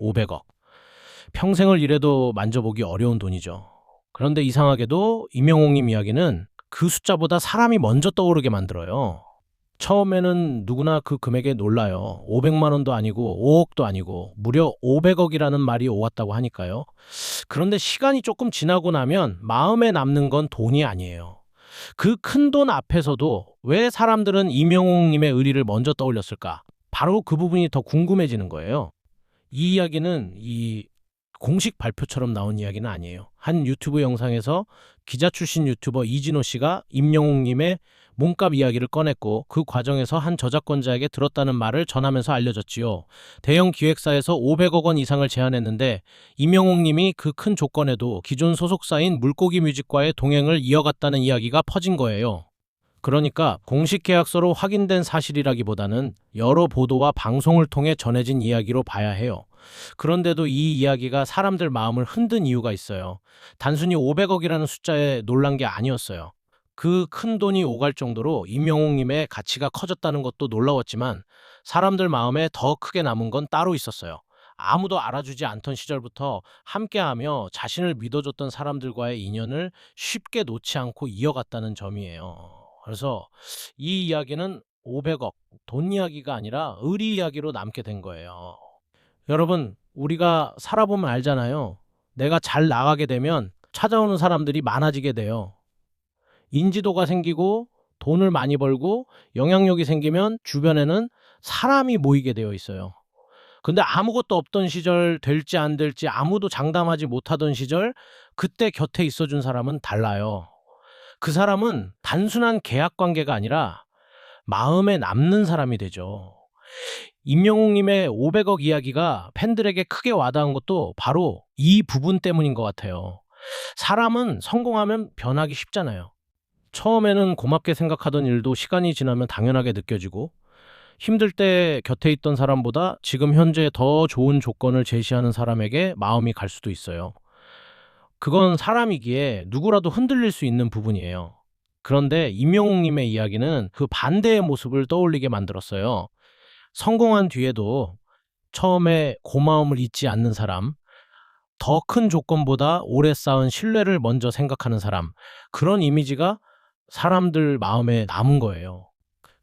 500억. 평생을 일해도 만져보기 어려운 돈이죠. 그런데 이상하게도 임영웅님 이야기는 그 숫자보다 사람이 먼저 떠오르게 만들어요. 처음에는 누구나 그 금액에 놀라요. 500만 원도 아니고 5억도 아니고 무려 500억이라는 말이 오갔다고 하니까요. 그런데 시간이 조금 지나고 나면 마음에 남는 건 돈이 아니에요. 그 큰 돈 앞에서도 왜 사람들은 임영웅님의 의리를 먼저 떠올렸을까? 바로 그 부분이 더 궁금해지는 거예요. 이 이야기는 공식 발표처럼 나온 이야기는 아니에요. 한 유튜브 영상에서 기자 출신 유튜버 이진호 씨가 임영웅님의 몸값 이야기를 꺼냈고 그 과정에서 한 저작권자에게 들었다는 말을 전하면서 알려졌지요. 대형 기획사에서 500억 원 이상을 제안했는데 임영웅님이 그 큰 조건에도 기존 소속사인 물고기 뮤직과의 동행을 이어갔다는 이야기가 퍼진 거예요. 그러니까 공식 계약서로 확인된 사실이라기보다는 여러 보도와 방송을 통해 전해진 이야기로 봐야 해요. 그런데도 이 이야기가 사람들 마음을 흔든 이유가 있어요. 단순히 500억이라는 숫자에 놀란 게 아니었어요. 그 큰 돈이 오갈 정도로 임영웅님의 가치가 커졌다는 것도 놀라웠지만 사람들 마음에 더 크게 남은 건 따로 있었어요. 아무도 알아주지 않던 시절부터 함께하며 자신을 믿어줬던 사람들과의 인연을 쉽게 놓지 않고 이어갔다는 점이에요. 그래서 이 이야기는 500억, 돈 이야기가 아니라 의리 이야기로 남게 된 거예요. 여러분, 우리가 살아보면 알잖아요. 내가 잘 나가게 되면 찾아오는 사람들이 많아지게 돼요. 인지도가 생기고 돈을 많이 벌고 영향력이 생기면 주변에는 사람이 모이게 되어 있어요. 근데 아무것도 없던 시절, 될지 안 될지 아무도 장담하지 못하던 시절, 그때 곁에 있어준 사람은 달라요. 그 사람은 단순한 계약 관계가 아니라 마음에 남는 사람이 되죠. 임영웅님의 500억 이야기가 팬들에게 크게 와닿은 것도 바로 이 부분 때문인 것 같아요. 사람은 성공하면 변하기 쉽잖아요. 처음에는 고맙게 생각하던 일도 시간이 지나면 당연하게 느껴지고, 힘들 때 곁에 있던 사람보다 지금 현재 더 좋은 조건을 제시하는 사람에게 마음이 갈 수도 있어요. 그건 사람이기에 누구라도 흔들릴 수 있는 부분이에요. 그런데 임영웅님의 이야기는 그 반대의 모습을 떠올리게 만들었어요. 성공한 뒤에도 처음에 고마움을 잊지 않는 사람, 더 큰 조건보다 오래 쌓은 신뢰를 먼저 생각하는 사람, 그런 이미지가 사람들 마음에 남은 거예요.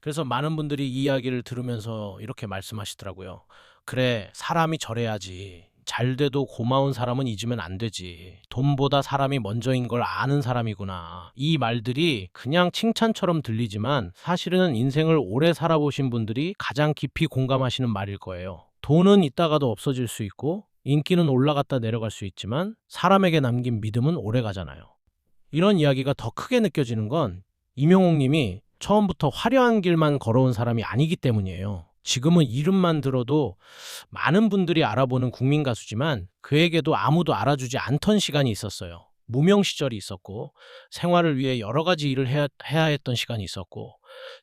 그래서 많은 분들이 이 이야기를 들으면서 이렇게 말씀하시더라고요. 그래, 사람이 저래야지. 잘 돼도 고마운 사람은 잊으면 안 되지. 돈보다 사람이 먼저인 걸 아는 사람이구나. 이 말들이 그냥 칭찬처럼 들리지만 사실은 인생을 오래 살아보신 분들이 가장 깊이 공감하시는 말일 거예요. 돈은 있다가도 없어질 수 있고 인기는 올라갔다 내려갈 수 있지만 사람에게 남긴 믿음은 오래 가잖아요. 이런 이야기가 더 크게 느껴지는 건 임영웅 님이 처음부터 화려한 길만 걸어온 사람이 아니기 때문이에요. 지금은 이름만 들어도 많은 분들이 알아보는 국민 가수지만 그에게도 아무도 알아주지 않던 시간이 있었어요. 무명 시절이 있었고 생활을 위해 여러 가지 일을 해야 했던 시간이 있었고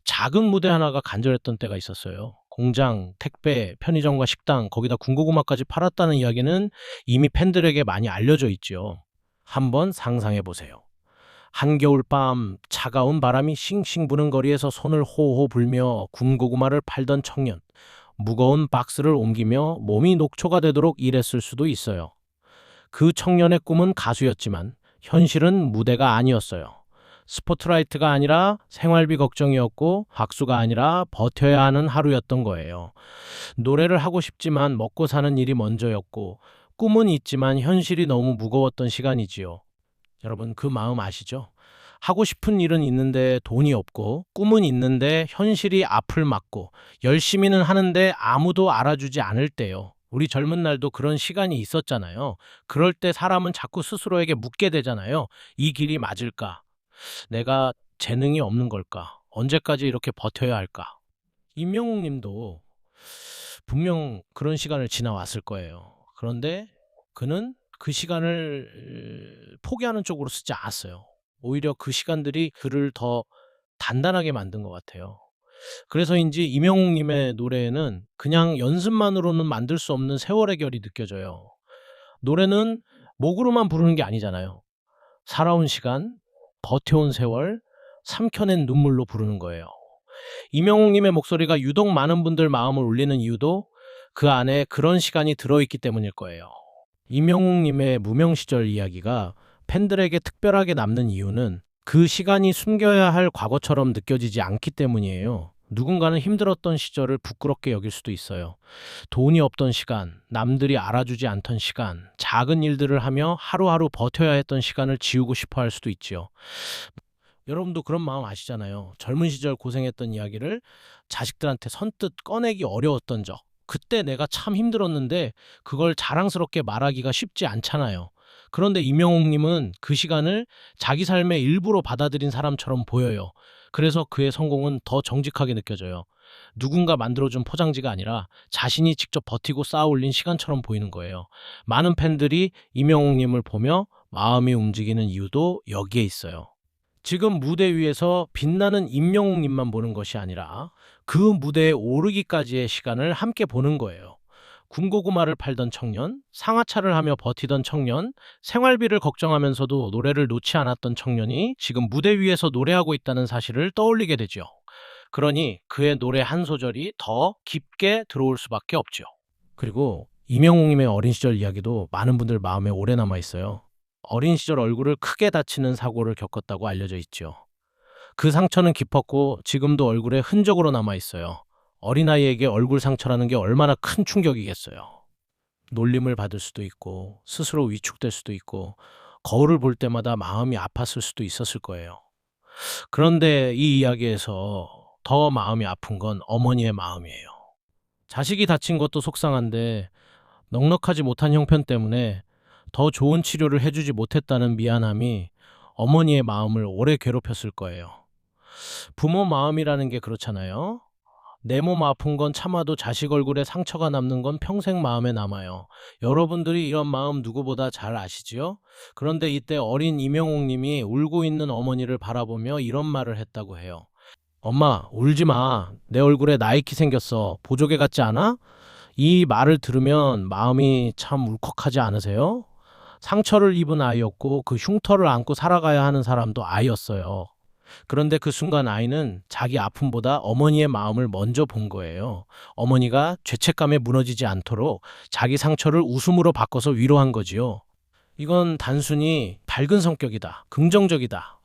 작은 무대 하나가 간절했던 때가 있었어요. 공장, 택배, 편의점과 식당, 거기다 군고구마까지 팔았다는 이야기는 이미 팬들에게 많이 알려져 있지요. 한번 상상해 보세요. 한겨울밤 차가운 바람이 싱싱 부는 거리에서 손을 호호 불며 군고구마를 팔던 청년. 무거운 박스를 옮기며 몸이 녹초가 되도록 일했을 수도 있어요. 그 청년의 꿈은 가수였지만 현실은 무대가 아니었어요. 스포트라이트가 아니라 생활비 걱정이었고 박수가 아니라 버텨야 하는 하루였던 거예요. 노래를 하고 싶지만 먹고 사는 일이 먼저였고 꿈은 있지만 현실이 너무 무거웠던 시간이지요. 여러분 그 마음 아시죠? 하고 싶은 일은 있는데 돈이 없고 꿈은 있는데 현실이 앞을 막고 열심히는 하는데 아무도 알아주지 않을 때요. 우리 젊은 날도 그런 시간이 있었잖아요. 그럴 때 사람은 자꾸 스스로에게 묻게 되잖아요. 이 길이 맞을까? 내가 재능이 없는 걸까? 언제까지 이렇게 버텨야 할까? 임영웅 님도 분명 그런 시간을 지나왔을 거예요. 그런데 그는 그 시간을 포기하는 쪽으로 쓰지 않았어요. 오히려 그 시간들이 그를 더 단단하게 만든 것 같아요. 그래서인지 임영웅 님의 노래에는 그냥 연습만으로는 만들 수 없는 세월의 결이 느껴져요. 노래는 목으로만 부르는 게 아니잖아요. 살아온 시간, 버텨온 세월, 삼켜낸 눈물로 부르는 거예요. 임영웅 님의 목소리가 유독 많은 분들 마음을 울리는 이유도 그 안에 그런 시간이 들어있기 때문일 거예요. 임영웅님의 무명 시절 이야기가 팬들에게 특별하게 남는 이유는 그 시간이 숨겨야 할 과거처럼 느껴지지 않기 때문이에요. 누군가는 힘들었던 시절을 부끄럽게 여길 수도 있어요. 돈이 없던 시간, 남들이 알아주지 않던 시간, 작은 일들을 하며 하루하루 버텨야 했던 시간을 지우고 싶어 할 수도 있지요. 여러분도 그런 마음 아시잖아요. 젊은 시절 고생했던 이야기를 자식들한테 선뜻 꺼내기 어려웠던 적. 그때 내가 참 힘들었는데 그걸 자랑스럽게 말하기가 쉽지 않잖아요. 그런데 임영웅님은 그 시간을 자기 삶의 일부로 받아들인 사람처럼 보여요. 그래서 그의 성공은 더 정직하게 느껴져요. 누군가 만들어준 포장지가 아니라 자신이 직접 버티고 쌓아 올린 시간처럼 보이는 거예요. 많은 팬들이 임영웅님을 보며 마음이 움직이는 이유도 여기에 있어요. 지금 무대 위에서 빛나는 임영웅님만 보는 것이 아니라 그 무대에 오르기까지의 시간을 함께 보는 거예요. 군고구마를 팔던 청년, 상하차를 하며 버티던 청년, 생활비를 걱정하면서도 노래를 놓지 않았던 청년이 지금 무대 위에서 노래하고 있다는 사실을 떠올리게 되죠. 그러니 그의 노래 한 소절이 더 깊게 들어올 수밖에 없죠. 그리고 임영웅님의 어린 시절 이야기도 많은 분들 마음에 오래 남아 있어요. 어린 시절 얼굴을 크게 다치는 사고를 겪었다고 알려져 있죠. 그 상처는 깊었고 지금도 얼굴에 흔적으로 남아 있어요. 어린아이에게 얼굴 상처라는 게 얼마나 큰 충격이겠어요. 놀림을 받을 수도 있고 스스로 위축될 수도 있고 거울을 볼 때마다 마음이 아팠을 수도 있었을 거예요. 그런데 이 이야기에서 더 마음이 아픈 건 어머니의 마음이에요. 자식이 다친 것도 속상한데 넉넉하지 못한 형편 때문에 더 좋은 치료를 해주지 못했다는 미안함이 어머니의 마음을 오래 괴롭혔을 거예요. 부모 마음이라는 게 그렇잖아요. 내 몸 아픈 건 참아도 자식 얼굴에 상처가 남는 건 평생 마음에 남아요. 여러분들이 이런 마음 누구보다 잘 아시지요? 그런데 이때 어린 임영웅 님이 울고 있는 어머니를 바라보며 이런 말을 했다고 해요. 엄마, 울지 마. 내 얼굴에 나이키 생겼어. 보조개 같지 않아? 이 말을 들으면 마음이 참 울컥하지 않으세요? 상처를 입은 아이였고 그 흉터를 안고 살아가야 하는 사람도 아이였어요. 그런데 그 순간 아이는 자기 아픔보다 어머니의 마음을 먼저 본 거예요. 어머니가 죄책감에 무너지지 않도록 자기 상처를 웃음으로 바꿔서 위로한 거지요. 이건 단순히 밝은 성격이다, 긍정적이다,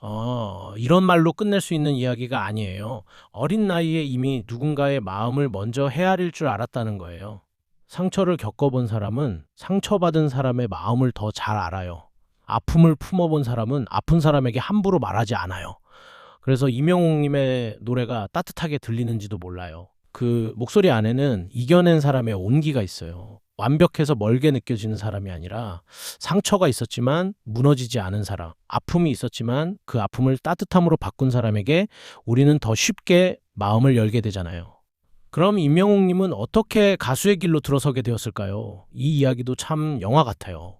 이런 말로 끝낼 수 있는 이야기가 아니에요. 어린 나이에 이미 누군가의 마음을 먼저 헤아릴 줄 알았다는 거예요. 상처를 겪어본 사람은 상처받은 사람의 마음을 더 잘 알아요. 아픔을 품어본 사람은 아픈 사람에게 함부로 말하지 않아요. 그래서 임영웅님의 노래가 따뜻하게 들리는지도 몰라요. 그 목소리 안에는 이겨낸 사람의 온기가 있어요. 완벽해서 멀게 느껴지는 사람이 아니라 상처가 있었지만 무너지지 않은 사람, 아픔이 있었지만 그 아픔을 따뜻함으로 바꾼 사람에게 우리는 더 쉽게 마음을 열게 되잖아요. 그럼 임영웅님은 어떻게 가수의 길로 들어서게 되었을까요? 이 이야기도 참 영화 같아요.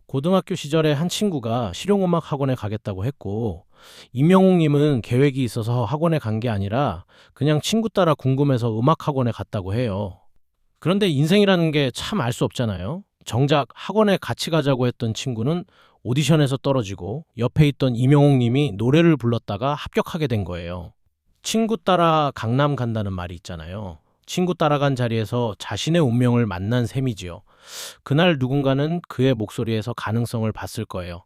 고등학교 시절에 한 친구가 실용음악 학원에 가겠다고 했고, 임영웅님은 계획이 있어서 학원에 간 게 아니라 그냥 친구 따라 궁금해서 음악 학원에 갔다고 해요. 그런데 인생이라는 게 참 알 수 없잖아요. 정작 학원에 같이 가자고 했던 친구는 오디션에서 떨어지고 옆에 있던 임영웅님이 노래를 불렀다가 합격하게 된 거예요. 친구 따라 강남 간다는 말이 있잖아요. 친구 따라간 자리에서 자신의 운명을 만난 셈이지요. 그날 누군가는 그의 목소리에서 가능성을 봤을 거예요.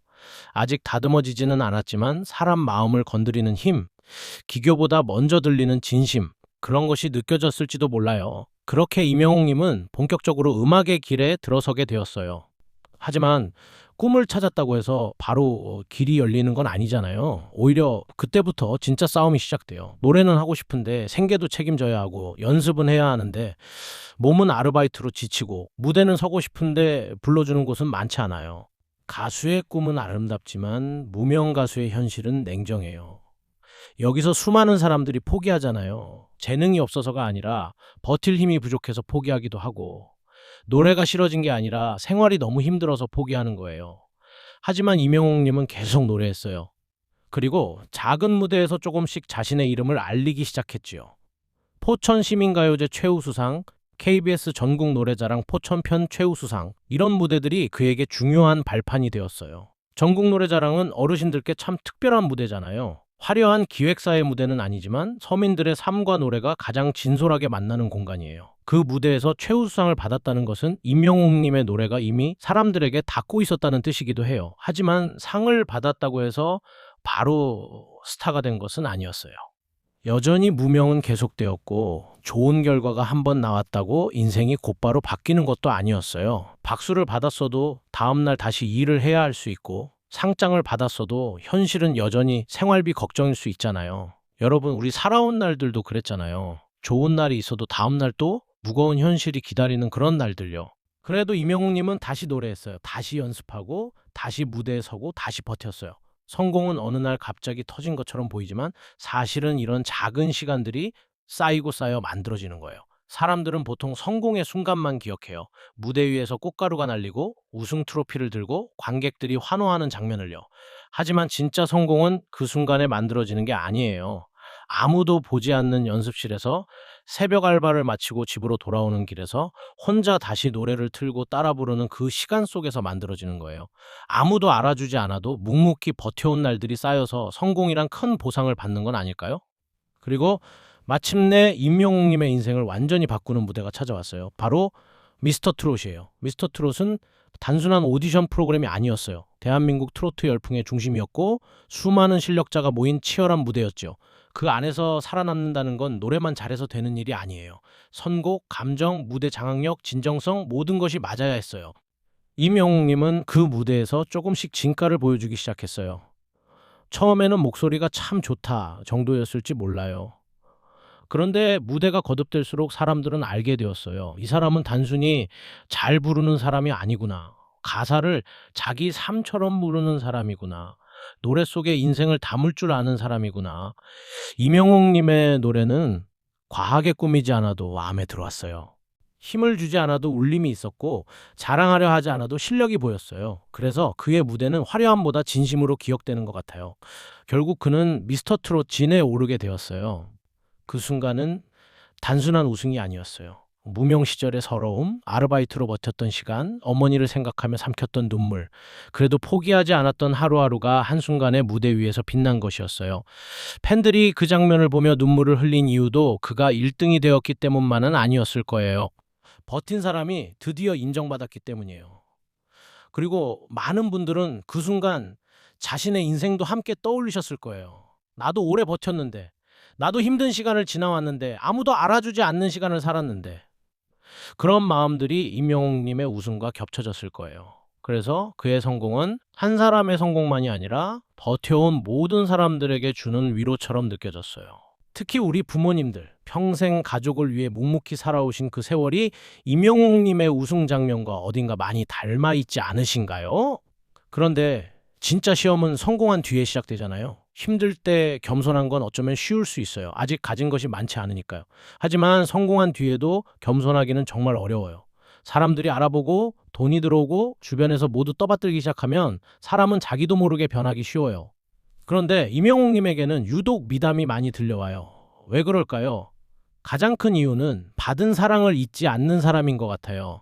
아직 다듬어지지는 않았지만 사람 마음을 건드리는 힘, 기교보다 먼저 들리는 진심, 그런 것이 느껴졌을지도 몰라요. 그렇게 임영웅님은 본격적으로 음악의 길에 들어서게 되었어요. 하지만 꿈을 찾았다고 해서 바로 길이 열리는 건 아니잖아요. 오히려 그때부터 진짜 싸움이 시작돼요. 노래는 하고 싶은데 생계도 책임져야 하고 연습은 해야 하는데 몸은 아르바이트로 지치고 무대는 서고 싶은데 불러주는 곳은 많지 않아요. 가수의 꿈은 아름답지만 무명 가수의 현실은 냉정해요. 여기서 수많은 사람들이 포기하잖아요. 재능이 없어서가 아니라 버틸 힘이 부족해서 포기하기도 하고 노래가 싫어진 게 아니라 생활이 너무 힘들어서 포기하는 거예요. 하지만 임영웅님은 계속 노래했어요. 그리고 작은 무대에서 조금씩 자신의 이름을 알리기 시작했지요. 포천시민가요제 최우수상, KBS 전국노래자랑 포천편 최우수상, 이런 무대들이 그에게 중요한 발판이 되었어요. 전국노래자랑은 어르신들께 참 특별한 무대잖아요. 화려한 기획사의 무대는 아니지만 서민들의 삶과 노래가 가장 진솔하게 만나는 공간이에요. 그 무대에서 최우수상을 받았다는 것은 임영웅님의 노래가 이미 사람들에게 닿고 있었다는 뜻이기도 해요. 하지만 상을 받았다고 해서 바로 스타가 된 것은 아니었어요. 여전히 무명은 계속되었고 좋은 결과가 한 번 나왔다고 인생이 곧바로 바뀌는 것도 아니었어요. 박수를 받았어도 다음날 다시 일을 해야 할 수 있고 상장을 받았어도 현실은 여전히 생활비 걱정일 수 있잖아요. 여러분, 우리 살아온 날들도 그랬잖아요. 좋은 날이 있어도 다음날 또 무거운 현실이 기다리는 그런 날들요. 그래도 임영웅님은 다시 노래했어요. 다시 연습하고 다시 무대에 서고 다시 버텼어요. 성공은 어느 날 갑자기 터진 것처럼 보이지만 사실은 이런 작은 시간들이 쌓이고 쌓여 만들어지는 거예요. 사람들은 보통 성공의 순간만 기억해요. 무대 위에서 꽃가루가 날리고 우승 트로피를 들고 관객들이 환호하는 장면을요. 하지만 진짜 성공은 그 순간에 만들어지는 게 아니에요. 아무도 보지 않는 연습실에서 새벽 알바를 마치고 집으로 돌아오는 길에서 혼자 다시 노래를 틀고 따라 부르는 그 시간 속에서 만들어지는 거예요. 아무도 알아주지 않아도 묵묵히 버텨온 날들이 쌓여서 성공이란 큰 보상을 받는 건 아닐까요? 그리고 마침내 임영웅님의 인생을 완전히 바꾸는 무대가 찾아왔어요. 바로 미스터 트롯이에요. 미스터 트롯은 단순한 오디션 프로그램이 아니었어요. 대한민국 트로트 열풍의 중심이었고 수많은 실력자가 모인 치열한 무대였죠. 그 안에서 살아남는다는 건 노래만 잘해서 되는 일이 아니에요. 선곡, 감정, 무대 장악력, 진정성 모든 것이 맞아야 했어요. 임영웅님은 그 무대에서 조금씩 진가를 보여주기 시작했어요. 처음에는 목소리가 참 좋다 정도였을지 몰라요. 그런데 무대가 거듭될수록 사람들은 알게 되었어요. 이 사람은 단순히 잘 부르는 사람이 아니구나. 가사를 자기 삶처럼 부르는 사람이구나. 노래 속에 인생을 담을 줄 아는 사람이구나. 임영웅님의 노래는 과하게 꾸미지 않아도 마음에 들어왔어요. 힘을 주지 않아도 울림이 있었고 자랑하려 하지 않아도 실력이 보였어요. 그래서 그의 무대는 화려함보다 진심으로 기억되는 것 같아요. 결국 그는 미스터 트롯 진에 오르게 되었어요. 그 순간은 단순한 우승이 아니었어요. 무명 시절의 서러움, 아르바이트로 버텼던 시간, 어머니를 생각하며 삼켰던 눈물, 그래도 포기하지 않았던 하루하루가 한순간에 무대 위에서 빛난 것이었어요. 팬들이 그 장면을 보며 눈물을 흘린 이유도 그가 1등이 되었기 때문만은 아니었을 거예요. 버틴 사람이 드디어 인정받았기 때문이에요. 그리고 많은 분들은 그 순간 자신의 인생도 함께 떠올리셨을 거예요. 나도 오래 버텼는데, 나도 힘든 시간을 지나왔는데, 아무도 알아주지 않는 시간을 살았는데, 그런 마음들이 임영웅님의 우승과 겹쳐졌을 거예요. 그래서 그의 성공은 한 사람의 성공만이 아니라 버텨온 모든 사람들에게 주는 위로처럼 느껴졌어요. 특히 우리 부모님들, 평생 가족을 위해 묵묵히 살아오신 그 세월이 임영웅님의 우승 장면과 어딘가 많이 닮아 있지 않으신가요? 그런데 진짜 시험은 성공한 뒤에 시작되잖아요. 힘들 때 겸손한 건 어쩌면 쉬울 수 있어요. 아직 가진 것이 많지 않으니까요. 하지만 성공한 뒤에도 겸손하기는 정말 어려워요. 사람들이 알아보고 돈이 들어오고 주변에서 모두 떠받들기 시작하면 사람은 자기도 모르게 변하기 쉬워요. 그런데 임영웅님에게는 유독 미담이 많이 들려와요. 왜 그럴까요? 가장 큰 이유는 받은 사랑을 잊지 않는 사람인 것 같아요.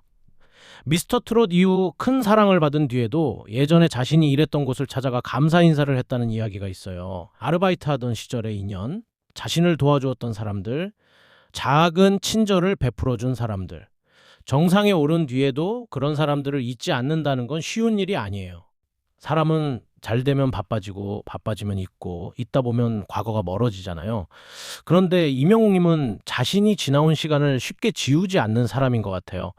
미스터 트롯 이후 큰 사랑을 받은 뒤에도 예전에 자신이 일했던 곳을 찾아가 감사 인사를 했다는 이야기가 있어요. 아르바이트 하던 시절의 인연, 자신을 도와주었던 사람들, 작은 친절을 베풀어준 사람들. 정상에 오른 뒤에도 그런 사람들을 잊지 않는다는 건 쉬운 일이 아니에요. 사람은 잘 되면 바빠지고 바빠지면 잊고 잊다 보면 과거가 멀어지잖아요. 그런데 임영웅님은 자신이 지나온 시간을 쉽게 지우지 않는 사람인 것 같아요.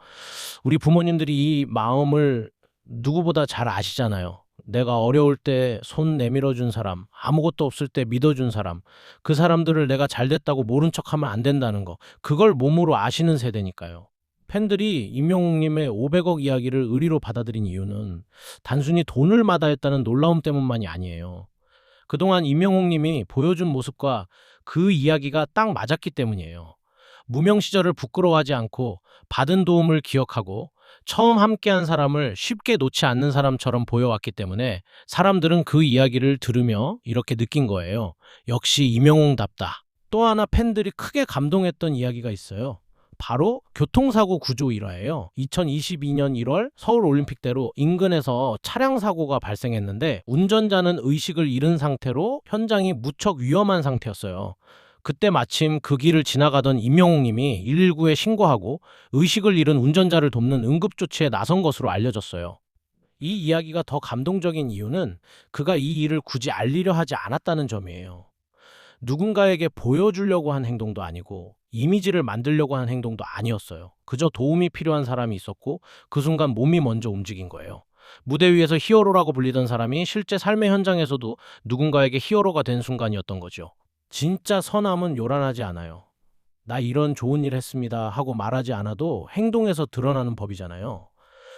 우리 부모님들이 이 마음을 누구보다 잘 아시잖아요. 내가 어려울 때 손 내밀어 준 사람, 아무것도 없을 때 믿어준 사람, 그 사람들을 내가 잘 됐다고 모른 척하면 안 된다는 거, 그걸 몸으로 아시는 세대니까요. 팬들이 임영웅님의 500억 이야기를 의리로 받아들인 이유는 단순히 돈을 마다했다는 놀라움 때문만이 아니에요. 그동안 임영웅님이 보여준 모습과 그 이야기가 딱 맞았기 때문이에요. 무명 시절을 부끄러워하지 않고 받은 도움을 기억하고 처음 함께한 사람을 쉽게 놓지 않는 사람처럼 보여왔기 때문에 사람들은 그 이야기를 들으며 이렇게 느낀 거예요. 역시 임영웅답다. 또 하나 팬들이 크게 감동했던 이야기가 있어요. 바로 교통사고 구조 일화예요. 2022년 1월 서울 올림픽대로 인근에서 차량 사고가 발생했는데 운전자는 의식을 잃은 상태로 현장이 무척 위험한 상태였어요. 그때 마침 그 길을 지나가던 임영웅 님이 119에 신고하고 의식을 잃은 운전자를 돕는 응급조치에 나선 것으로 알려졌어요. 이 이야기가 더 감동적인 이유는 그가 이 일을 굳이 알리려 하지 않았다는 점이에요. 누군가에게 보여주려고 한 행동도 아니고 이미지를 만들려고 한 행동도 아니었어요. 그저 도움이 필요한 사람이 있었고 그 순간 몸이 먼저 움직인 거예요. 무대 위에서 히어로라고 불리던 사람이 실제 삶의 현장에서도 누군가에게 히어로가 된 순간이었던 거죠. 진짜 선함은 요란하지 않아요. 나 이런 좋은 일 했습니다 하고 말하지 않아도 행동에서 드러나는 법이잖아요.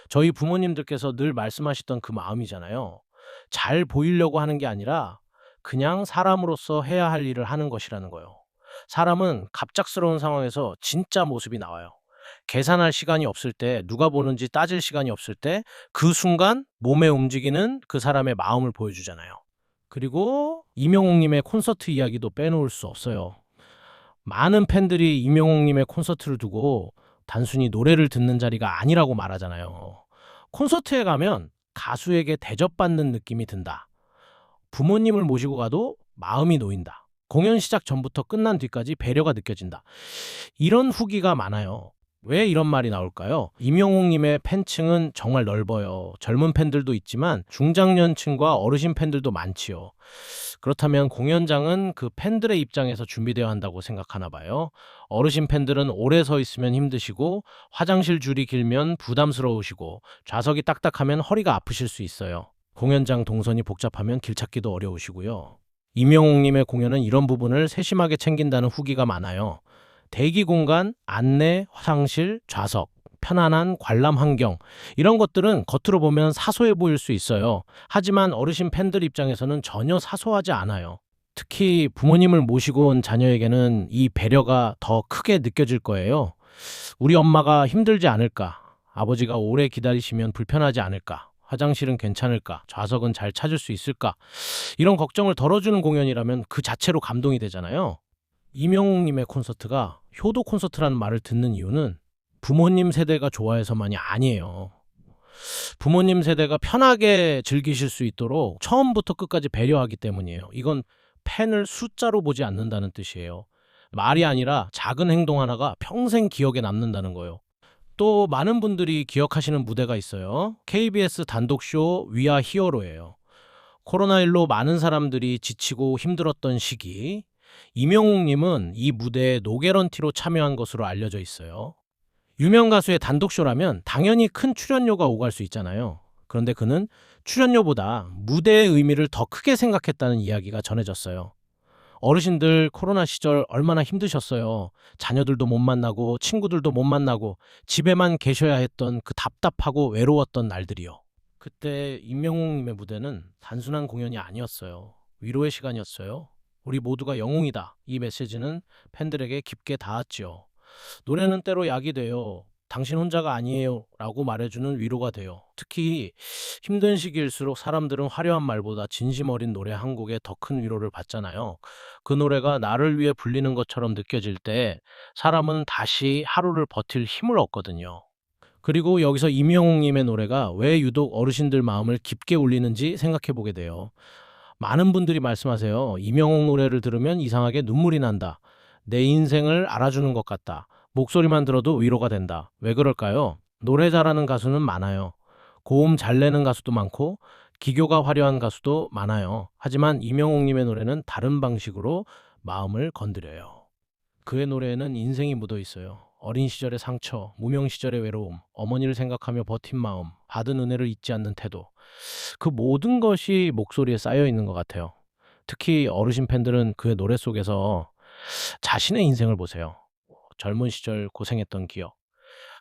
저희 부모님들께서 늘 말씀하시던 그 마음이잖아요. 잘 보이려고 하는 게 아니라 그냥 사람으로서 해야 할 일을 하는 것이라는 거예요. 사람은 갑작스러운 상황에서 진짜 모습이 나와요. 계산할 시간이 없을 때, 누가 보는지 따질 시간이 없을 때, 그 순간 몸에 움직이는 그 사람의 마음을 보여주잖아요. 그리고 임영웅님의 콘서트 이야기도 빼놓을 수 없어요. 많은 팬들이 임영웅님의 콘서트를 두고 단순히 노래를 듣는 자리가 아니라고 말하잖아요. 콘서트에 가면 가수에게 대접받는 느낌이 든다. 부모님을 모시고 가도 마음이 놓인다. 공연 시작 전부터 끝난 뒤까지 배려가 느껴진다. 이런 후기가 많아요. 왜 이런 말이 나올까요? 임영웅님의 팬층은 정말 넓어요. 젊은 팬들도 있지만 중장년층과 어르신 팬들도 많지요. 그렇다면 공연장은 그 팬들의 입장에서 준비되어야 한다고 생각하나 봐요. 어르신 팬들은 오래 서 있으면 힘드시고 화장실 줄이 길면 부담스러우시고 좌석이 딱딱하면 허리가 아프실 수 있어요. 공연장 동선이 복잡하면 길 찾기도 어려우시고요. 임영웅님의 공연은 이런 부분을 세심하게 챙긴다는 후기가 많아요. 대기 공간, 안내, 화장실, 좌석, 편안한 관람 환경 이런 것들은 겉으로 보면 사소해 보일 수 있어요. 하지만 어르신 팬들 입장에서는 전혀 사소하지 않아요. 특히 부모님을 모시고 온 자녀에게는 이 배려가 더 크게 느껴질 거예요. 우리 엄마가 힘들지 않을까? 아버지가 오래 기다리시면 불편하지 않을까? 화장실은 괜찮을까? 좌석은 잘 찾을 수 있을까? 이런 걱정을 덜어주는 공연이라면 그 자체로 감동이 되잖아요. 임영웅님의 콘서트가 효도 콘서트라는 말을 듣는 이유는 부모님 세대가 좋아해서만이 아니에요. 부모님 세대가 편하게 즐기실 수 있도록 처음부터 끝까지 배려하기 때문이에요. 이건 팬을 숫자로 보지 않는다는 뜻이에요. 말이 아니라 작은 행동 하나가 평생 기억에 남는다는 거예요. 또 많은 분들이 기억하시는 무대가 있어요. KBS 단독쇼 위아 히어로예요. 코로나19로 많은 사람들이 지치고 힘들었던 시기, 임영웅님은 이 무대에 노게런티로 참여한 것으로 알려져 있어요. 유명 가수의 단독쇼라면 당연히 큰 출연료가 오갈 수 있잖아요. 그런데 그는 출연료보다 무대의 의미를 더 크게 생각했다는 이야기가 전해졌어요. 어르신들 코로나 시절 얼마나 힘드셨어요. 자녀들도 못 만나고 친구들도 못 만나고 집에만 계셔야 했던 그 답답하고 외로웠던 날들이요. 그때 임영웅님의 무대는 단순한 공연이 아니었어요. 위로의 시간이었어요. 우리 모두가 영웅이다. 이 메시지는 팬들에게 깊게 닿았지요. 노래는 때로 약이 돼요. 당신 혼자가 아니에요 라고 말해주는 위로가 돼요. 특히 힘든 시기일수록 사람들은 화려한 말보다 진심 어린 노래 한 곡에 더 큰 위로를 받잖아요. 그 노래가 나를 위해 불리는 것처럼 느껴질 때 사람은 다시 하루를 버틸 힘을 얻거든요. 그리고 여기서 임영웅님의 노래가 왜 유독 어르신들 마음을 깊게 울리는지 생각해 보게 돼요. 많은 분들이 말씀하세요. 임영웅 노래를 들으면 이상하게 눈물이 난다. 내 인생을 알아주는 것 같다. 목소리만 들어도 위로가 된다. 왜 그럴까요? 노래 잘하는 가수는 많아요. 고음 잘 내는 가수도 많고 기교가 화려한 가수도 많아요. 하지만 임영웅님의 노래는 다른 방식으로 마음을 건드려요. 그의 노래에는 인생이 묻어 있어요. 어린 시절의 상처, 무명 시절의 외로움, 어머니를 생각하며 버틴 마음, 받은 은혜를 잊지 않는 태도. 그 모든 것이 목소리에 쌓여 있는 것 같아요. 특히 어르신 팬들은 그의 노래 속에서 자신의 인생을 보세요. 젊은 시절 고생했던 기억,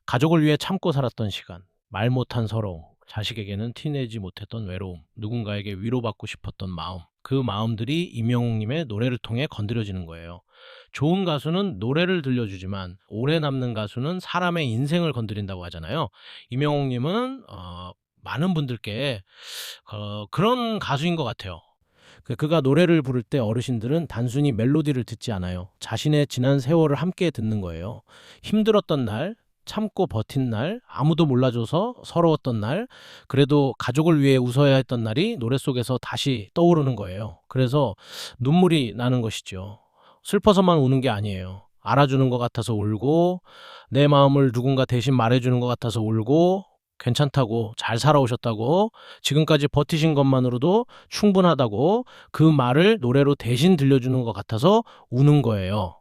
가족을 위해 참고 살았던 시간, 말 못한 서러움, 자식에게는 티내지 못했던 외로움, 누군가에게 위로받고 싶었던 마음. 그 마음들이 임영웅님의 노래를 통해 건드려지는 거예요. 좋은 가수는 노래를 들려주지만 오래 남는 가수는 사람의 인생을 건드린다고 하잖아요. 임영웅님은 많은 분들께 그런 가수인 것 같아요. 그가 노래를 부를 때 어르신들은 단순히 멜로디를 듣지 않아요. 자신의 지난 세월을 함께 듣는 거예요. 힘들었던 날, 참고 버틴 날, 아무도 몰라줘서 서러웠던 날, 그래도 가족을 위해 웃어야 했던 날이 노래 속에서 다시 떠오르는 거예요. 그래서 눈물이 나는 것이죠. 슬퍼서만 우는 게 아니에요. 알아주는 것 같아서 울고, 내 마음을 누군가 대신 말해주는 것 같아서 울고, 괜찮다고, 잘 살아오셨다고, 지금까지 버티신 것만으로도 충분하다고 그 말을 노래로 대신 들려주는 것 같아서 우는 거예요.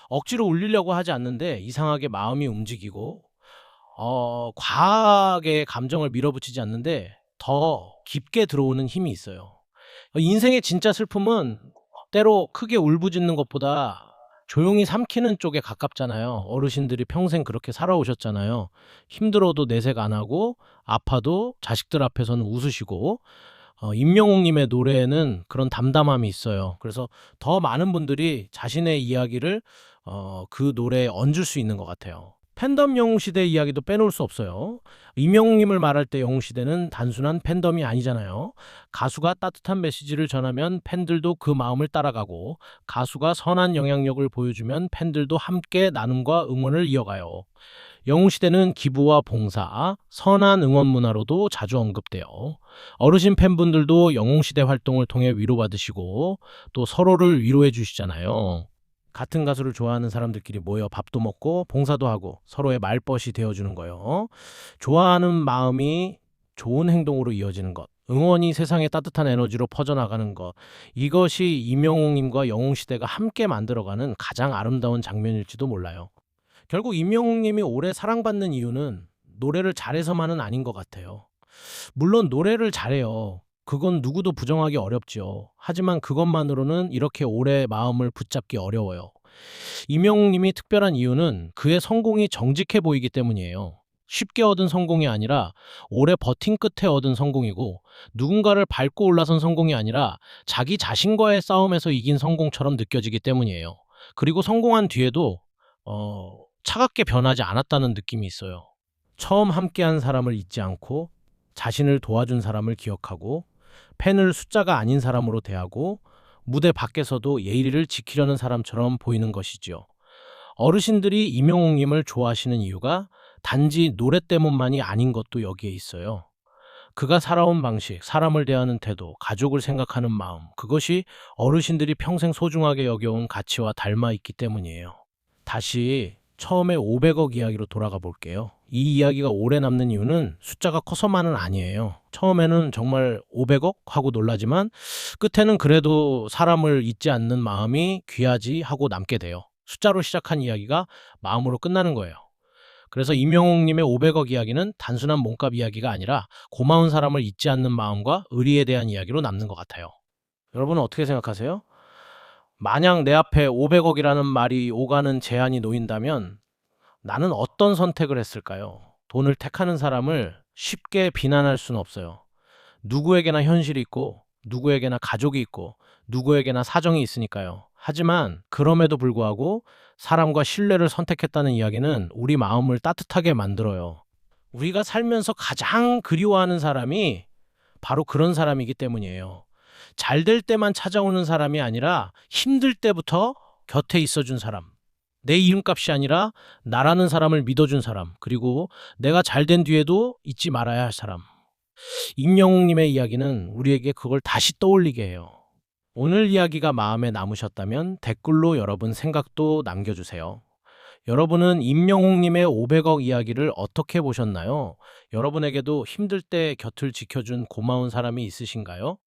억지로 울리려고 하지 않는데 이상하게 마음이 움직이고, 과하게 감정을 밀어붙이지 않는데 더 깊게 들어오는 힘이 있어요. 인생의 진짜 슬픔은 때로 크게 울부짖는 것보다 조용히 삼키는 쪽에 가깝잖아요. 어르신들이 평생 그렇게 살아오셨잖아요. 힘들어도 내색 안 하고, 아파도 자식들 앞에서는 웃으시고, 임영웅님의 노래에는 그런 담담함이 있어요. 그래서 더 많은 분들이 자신의 이야기를 그 노래에 얹을 수 있는 것 같아요. 팬덤 영웅시대 이야기도 빼놓을 수 없어요. 임영웅님을 말할 때 영웅시대는 단순한 팬덤이 아니잖아요. 가수가 따뜻한 메시지를 전하면 팬들도 그 마음을 따라가고, 가수가 선한 영향력을 보여주면 팬들도 함께 나눔과 응원을 이어가요. 영웅시대는 기부와 봉사, 선한 응원 문화로도 자주 언급돼요. 어르신 팬분들도 영웅시대 활동을 통해 위로받으시고 또 서로를 위로해 주시잖아요. 같은 가수를 좋아하는 사람들끼리 모여 밥도 먹고 봉사도 하고 서로의 말벗이 되어주는 거예요. 좋아하는 마음이 좋은 행동으로 이어지는 것, 응원이 세상에 따뜻한 에너지로 퍼져나가는 것, 이것이 임영웅님과 영웅시대가 함께 만들어가는 가장 아름다운 장면일지도 몰라요. 결국 임영웅님이 오래 사랑받는 이유는 노래를 잘해서만은 아닌 것 같아요. 물론 노래를 잘해요. 그건 누구도 부정하기 어렵죠. 하지만 그것만으로는 이렇게 오래 마음을 붙잡기 어려워요. 임영웅님이 특별한 이유는 그의 성공이 정직해 보이기 때문이에요. 쉽게 얻은 성공이 아니라 오래 버틴 끝에 얻은 성공이고, 누군가를 밟고 올라선 성공이 아니라 자기 자신과의 싸움에서 이긴 성공처럼 느껴지기 때문이에요. 그리고 성공한 뒤에도 차갑게 변하지 않았다는 느낌이 있어요. 처음 함께한 사람을 잊지 않고, 자신을 도와준 사람을 기억하고, 팬을 숫자가 아닌 사람으로 대하고, 무대 밖에서도 예의를 지키려는 사람처럼 보이는 것이지요. 어르신들이 임영웅님을 좋아하시는 이유가 단지 노래 때문만이 아닌 것도 여기에 있어요. 그가 살아온 방식, 사람을 대하는 태도, 가족을 생각하는 마음, 그것이 어르신들이 평생 소중하게 여겨온 가치와 닮아 있기 때문이에요. 다시 처음에 500억 이야기로 돌아가 볼게요. 이 이야기가 오래 남는 이유는 숫자가 커서만은 아니에요. 처음에는 정말 500억 하고 놀라지만 끝에는 그래도 사람을 잊지 않는 마음이 귀하지 하고 남게 돼요. 숫자로 시작한 이야기가 마음으로 끝나는 거예요. 그래서 임영웅님의 500억 이야기는 단순한 몸값 이야기가 아니라 고마운 사람을 잊지 않는 마음과 의리에 대한 이야기로 남는 것 같아요. 여러분은 어떻게 생각하세요? 만약 내 앞에 500억이라는 말이 오가는 제한이 놓인다면 나는 어떤 선택을 했을까요? 돈을 택하는 사람을 쉽게 비난할 수는 없어요. 누구에게나 현실이 있고, 누구에게나 가족이 있고, 누구에게나 사정이 있으니까요. 하지만 그럼에도 불구하고 사람과 신뢰를 선택했다는 이야기는 우리 마음을 따뜻하게 만들어요. 우리가 살면서 가장 그리워하는 사람이 바로 그런 사람이기 때문이에요. 잘 될 때만 찾아오는 사람이 아니라 힘들 때부터 곁에 있어준 사람. 내 이름값이 아니라 나라는 사람을 믿어준 사람. 그리고 내가 잘 된 뒤에도 잊지 말아야 할 사람. 임영웅님의 이야기는 우리에게 그걸 다시 떠올리게 해요. 오늘 이야기가 마음에 남으셨다면 댓글로 여러분 생각도 남겨주세요. 여러분은 임영웅님의 500억 이야기를 어떻게 보셨나요? 여러분에게도 힘들 때 곁을 지켜준 고마운 사람이 있으신가요?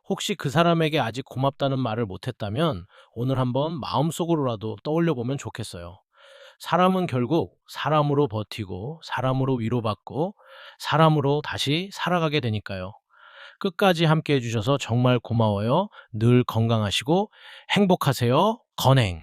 혹시 그 사람에게 아직 고맙다는 말을 못했다면 오늘 한번 마음속으로라도 떠올려 보면 좋겠어요. 사람은 결국 사람으로 버티고, 사람으로 위로받고, 사람으로 다시 살아가게 되니까요. 끝까지 함께 해주셔서 정말 고마워요. 늘 건강하시고 행복하세요. 건행.